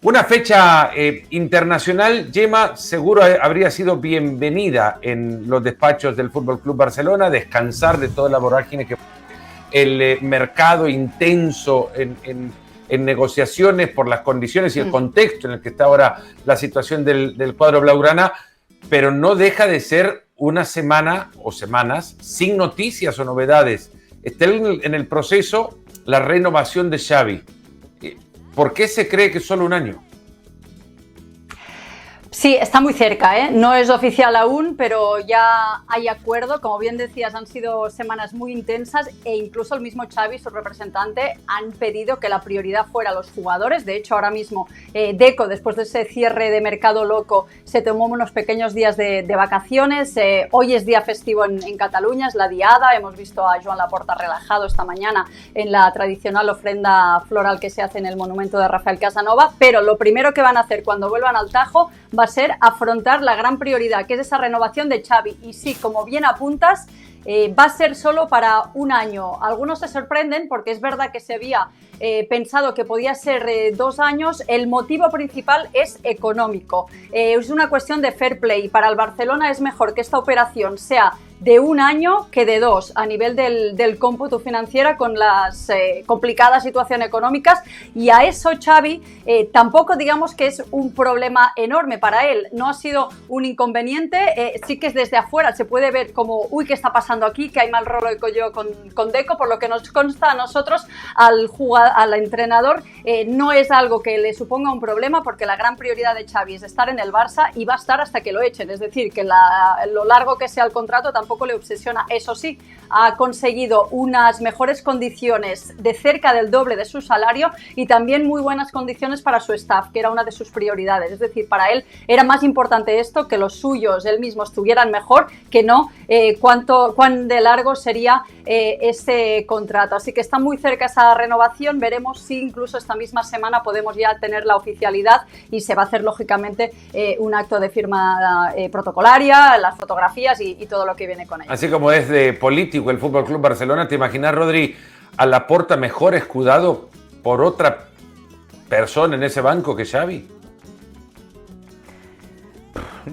Una fecha internacional, Gemma, seguro habría sido bienvenida en los despachos del Fútbol Club Barcelona, descansar de toda la vorágine que el mercado intenso en negociaciones por las condiciones y el contexto en el que está ahora la situación del cuadro blaugrana, pero no deja de ser una semana o semanas sin noticias o novedades. Está en el proceso la renovación de Xavi. ¿Por qué se cree que es solo un año? Sí, está muy cerca, ¿eh? No es oficial aún, pero ya hay acuerdo. Como bien decías, han sido semanas muy intensas e incluso el mismo Xavi, su representante, han pedido que la prioridad fuera los jugadores. De hecho, ahora mismo Deco, después de ese cierre de mercado loco, se tomó unos pequeños días de vacaciones. Hoy es día festivo en Cataluña, es la Diada. Hemos visto a Joan Laporta relajado esta mañana en la tradicional ofrenda floral que se hace en el monumento de Rafael Casanova. Pero lo primero que van a hacer cuando vuelvan al Tajo va a ser afrontar la gran prioridad, que es esa renovación de Xavi. Y sí, como bien apuntas, va a ser solo para un año. Algunos se sorprenden porque es verdad que se había pensado que podía ser 2 años. El motivo principal es económico. Es una cuestión de fair play. Para el Barcelona es mejor que esta operación sea de 1 año que de 2 a nivel del cómputo financiero con las complicadas situaciones económicas, y a eso Xavi tampoco digamos que es un problema enorme para él, no ha sido un inconveniente. Sí que es desde afuera se puede ver como uy, ¿qué está pasando aquí? Que hay mal rollo con Deco. Por lo que nos consta a nosotros, al entrenador, no es algo que le suponga un problema, porque la gran prioridad de Xavi es estar en el Barça y va a estar hasta que lo echen, es decir, que lo largo que sea el contrato tampoco le obsesiona. Eso sí, ha conseguido unas mejores condiciones de cerca del doble de su salario y también muy buenas condiciones para su staff, que era una de sus prioridades. Es decir, para él era más importante esto, que los suyos, él mismo, estuvieran mejor, que no cuán de largo sería ese contrato. Así que está muy cerca esa renovación. Veremos si incluso esta misma semana podemos ya tener la oficialidad y se va a hacer lógicamente un acto de firma protocolaria, las fotografías y todo lo que viene con ella. Así como es de político el Fútbol Club Barcelona, ¿te imaginas, Rodri, a Laporta mejor escudado por otra persona en ese banco que Xavi?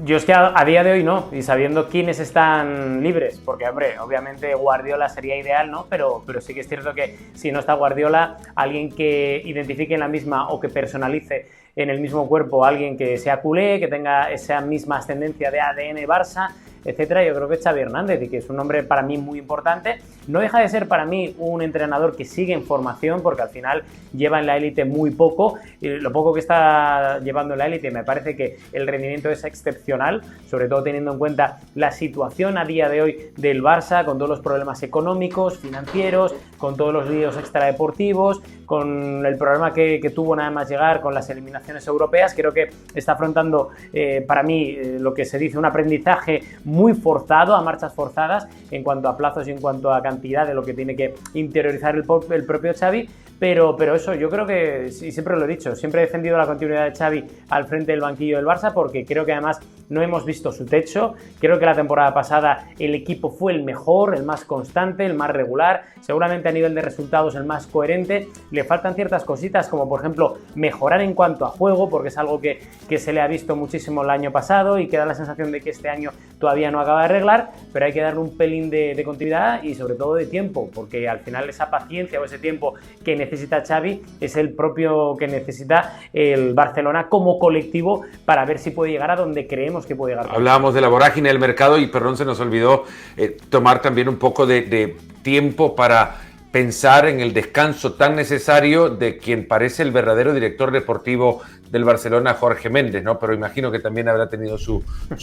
Yo es que a día de hoy no, y sabiendo quiénes están libres, porque hombre, obviamente Guardiola sería ideal, ¿no? Pero sí que es cierto que si no está Guardiola, alguien que identifique en la misma o que personalice en el mismo cuerpo a alguien que sea culé, que tenga esa misma ascendencia de ADN Barça, etcétera, yo creo que es Xavi Hernández, y que es un hombre para mí muy importante. No deja de ser para mí un entrenador que sigue en formación, porque al final lleva en la élite muy poco, y lo poco que está llevando en la élite me parece que el rendimiento es excepcional, sobre todo teniendo en cuenta la situación a día de hoy del Barça, con todos los problemas económicos, financieros, con todos los líos extradeportivos, con el problema que tuvo nada más llegar con las eliminaciones europeas. Creo que está afrontando para mí lo que se dice un aprendizaje muy forzado, a marchas forzadas, en cuanto a plazos y en cuanto a cantidad de lo que tiene que interiorizar el propio Xavi. Pero eso, yo creo que, y siempre lo he dicho, siempre he defendido la continuidad de Xavi al frente del banquillo del Barça, porque creo que además no hemos visto su techo. Creo que la temporada pasada el equipo fue el mejor, el más constante, el más regular, seguramente a nivel de resultados el más coherente. Le faltan ciertas cositas, como por ejemplo mejorar en cuanto a juego, porque es algo que se le ha visto muchísimo el año pasado y que da la sensación de que este año todavía no acaba de arreglar, pero hay que darle un pelín de continuidad y sobre todo de tiempo, porque al final esa paciencia o ese tiempo que necesita Xavi es el propio que necesita el Barcelona como colectivo para ver si puede llegar a donde creemos que puede llegar. Hablábamos de la vorágine del mercado y, perdón, se nos olvidó tomar también un poco de tiempo para pensar en el descanso tan necesario de quien parece el verdadero director deportivo del Barcelona, Jorge Méndez, ¿no? Pero imagino que también habrá tenido su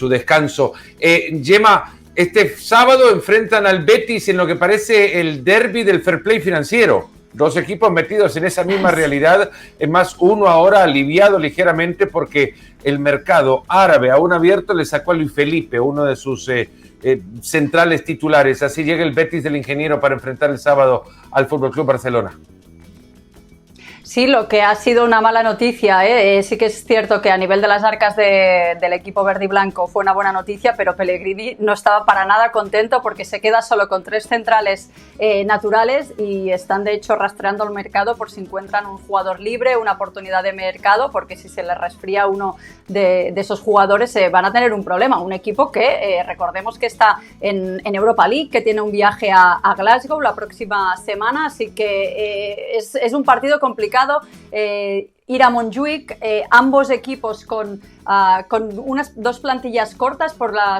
descanso. Gemma, este sábado enfrentan al Betis en lo que parece el derbi del fair play financiero. 2 equipos metidos en esa misma realidad, es más, uno ahora aliviado ligeramente porque el mercado árabe aún abierto le sacó a Luis Felipe, uno de sus centrales titulares. Así llega el Betis del Ingeniero para enfrentar el sábado al FC Barcelona. Sí, lo que ha sido una mala noticia, sí que es cierto que a nivel de las arcas del equipo verde y blanco fue una buena noticia, pero Pellegrini no estaba para nada contento porque se queda solo con 3 centrales naturales y están de hecho rastreando el mercado por si encuentran un jugador libre, una oportunidad de mercado, porque si se les resfría uno de esos jugadores van a tener un problema. Un equipo que recordemos que está en Europa League, que tiene un viaje a Glasgow la próxima semana, así que es un partido complicado. Ir a Montjuic, ambos equipos con unas 2 plantillas cortas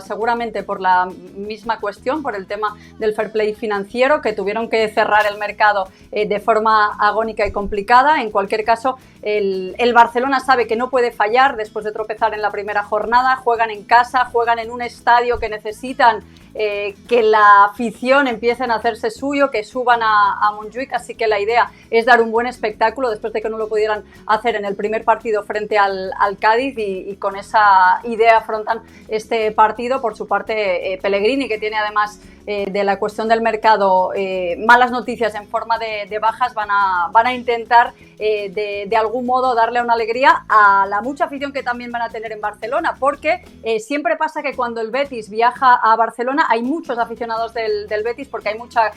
seguramente por la misma cuestión, por el tema del fair play financiero, que tuvieron que cerrar el mercado de forma agónica y complicada. En cualquier caso, el Barcelona sabe que no puede fallar después de tropezar en la primera jornada. Juegan en casa, juegan en un estadio que necesitan que la afición empiecen a hacerse suyo, que suban a Montjuic, así que la idea es dar un buen espectáculo después de que no lo pudieran hacer en el primer partido frente al Cádiz, y con esa idea afrontan este partido. Por su parte, Pellegrini, que tiene además de la cuestión del mercado malas noticias en forma de bajas, van a intentar de algún modo darle una alegría a la mucha afición que también van a tener en Barcelona, porque siempre pasa que cuando el Betis viaja a Barcelona hay muchos aficionados del Betis, porque hay mucha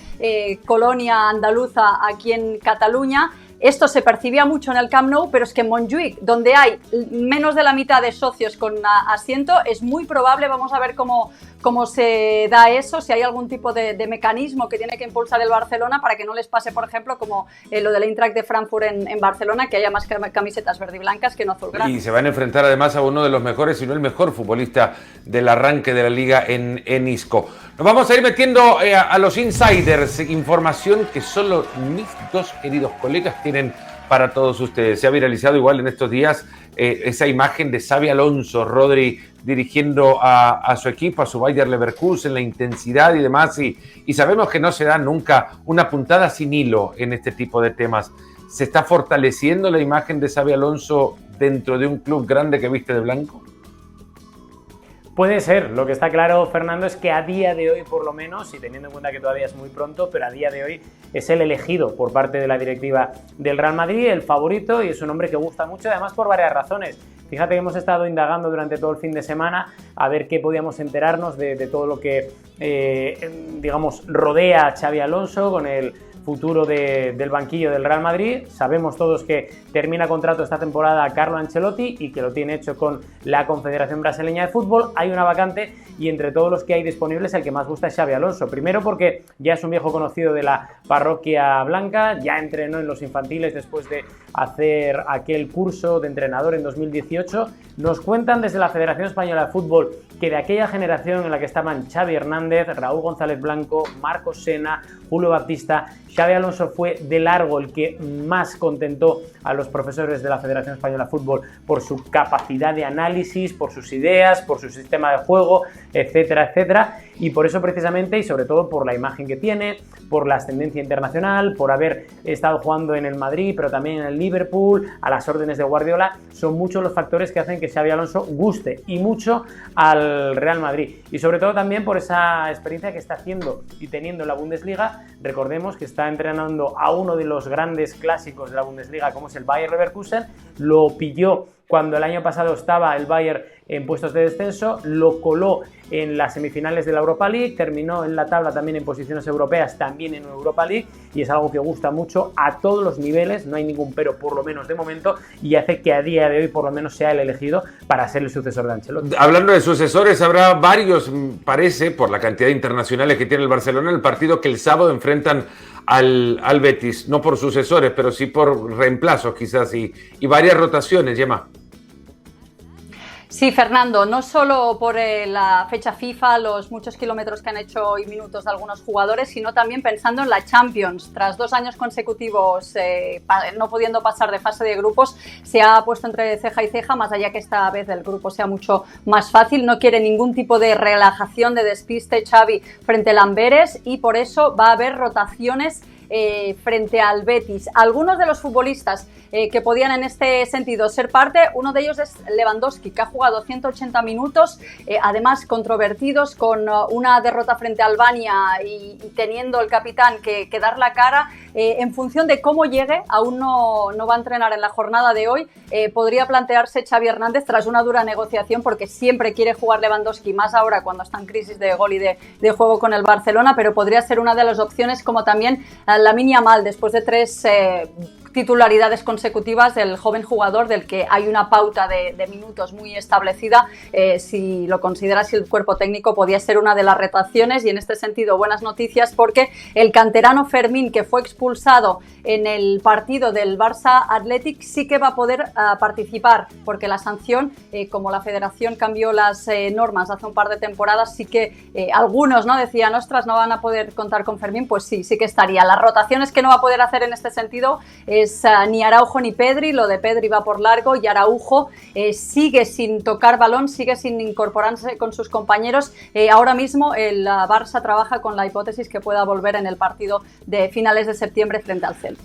colonia andaluza aquí en Cataluña. Esto se percibía mucho en el Camp Nou, pero es que en Montjuic, donde hay menos de la mitad de socios con asiento, es muy probable, vamos a ver cómo se da eso, si hay algún tipo de mecanismo que tiene que impulsar el Barcelona para que no les pase, por ejemplo, como lo del Eintracht de Frankfurt en Barcelona, que haya más camisetas verde y blancas que no azulgrana. Y se van a enfrentar además a uno de los mejores, si no el mejor futbolista del arranque de la liga en Isco. Nos vamos a ir metiendo a los insiders, información que solo mis 2 queridos colegas tienen para todos ustedes. Se ha viralizado igual en estos días esa imagen de Xabi Alonso, Rodri, dirigiendo a su equipo, a su Bayer Leverkusen, la intensidad y demás, y sabemos que no se da nunca una puntada sin hilo en este tipo de temas. ¿Se está fortaleciendo la imagen de Xabi Alonso dentro de un club grande que viste de blanco? Puede ser. Lo que está claro, Fernando, es que a día de hoy, por lo menos, y teniendo en cuenta que todavía es muy pronto, pero a día de hoy es el elegido por parte de la directiva del Real Madrid, el favorito, y es un hombre que gusta mucho, además por varias razones. Fíjate que hemos estado indagando durante todo el fin de semana a ver qué podíamos enterarnos de todo lo que, digamos, rodea a Xabi Alonso con el futuro del banquillo del Real Madrid. Sabemos todos que termina contrato esta temporada Carlo Ancelotti y que lo tiene hecho con la Confederación Brasileña de Fútbol. Hay una vacante y entre todos los que hay disponibles el que más gusta es Xabi Alonso. Primero porque ya es un viejo conocido de la parroquia blanca, ya entrenó en los infantiles después de hacer aquel curso de entrenador en 2018. Nos cuentan desde la Federación Española de Fútbol que de aquella generación en la que estaban Xavi Hernández, Raúl González Blanco, Marcos Sena, Julio Baptista, Xabi Alonso fue de largo el que más contentó a los profesores de la Federación Española de Fútbol por su capacidad de análisis, por sus ideas, por su sistema de juego, etcétera, etcétera. Y por eso precisamente, y sobre todo por la imagen que tiene, por la ascendencia internacional, por haber estado jugando en el Madrid, pero también en el Liverpool, a las órdenes de Guardiola, son muchos los factores que hacen que Xabi Alonso guste y mucho al Real Madrid. Y sobre todo también por esa experiencia que está haciendo y teniendo en la Bundesliga. Recordemos que está entrenando a uno de los grandes clásicos de la Bundesliga, como es el Bayer Leverkusen. Lo pilló cuando el año pasado estaba el Bayern en puestos de descenso, lo coló en las semifinales de la Europa League, terminó en la tabla también en posiciones europeas, también en Europa League, y es algo que gusta mucho a todos los niveles, no hay ningún pero por lo menos de momento, y hace que a día de hoy por lo menos sea el elegido para ser el sucesor de Ancelotti. Hablando de sucesores, habrá varios, parece, por la cantidad de internacionales que tiene el Barcelona, el partido que el sábado enfrentan al Betis, no por sucesores, pero sí por reemplazos quizás y varias rotaciones, Gemma. Sí, Fernando, no solo por la fecha FIFA, los muchos kilómetros que han hecho y minutos de algunos jugadores, sino también pensando en la Champions. Tras 2 años consecutivos no pudiendo pasar de fase de grupos, se ha puesto entre ceja y ceja, más allá que esta vez el grupo sea mucho más fácil. No quiere ningún tipo de relajación, de despiste Xavi frente al Amberes, y por eso va a haber rotaciones frente al Betis. Algunos de los futbolistas que podían en este sentido ser parte, uno de ellos es Lewandowski, que ha jugado 180 minutos, además controvertidos, con una derrota frente a Albania y teniendo el capitán que dar la cara. En función de cómo llegue, aún no va a entrenar en la jornada de hoy, podría plantearse Xavi Hernández tras una dura negociación, porque siempre quiere jugar Lewandowski, más ahora cuando está en crisis de gol y de juego con el Barcelona, pero podría ser una de las opciones, como también Lamine Yamal, después de 3 titularidades consecutivas del joven jugador, del que hay una pauta de minutos muy establecida. Si lo considera así el cuerpo técnico, podía ser una de las rotaciones, y en este sentido buenas noticias, porque el canterano Fermín, que fue expulsado en el partido del Barça Athletic, sí que va a poder participar, porque la sanción, como la federación cambió las normas hace un par de temporadas, sí que algunos decían, ostras, no van a poder contar con Fermín. Pues sí que estaría. Las rotaciones que no va a poder hacer en este sentido es ni Araujo ni Pedri. Lo de Pedri va por largo, y Araujo sigue sin tocar balón, sigue sin incorporarse con sus compañeros. Ahora mismo el Barça trabaja con la hipótesis que pueda volver en el partido de finales de septiembre frente al Celta.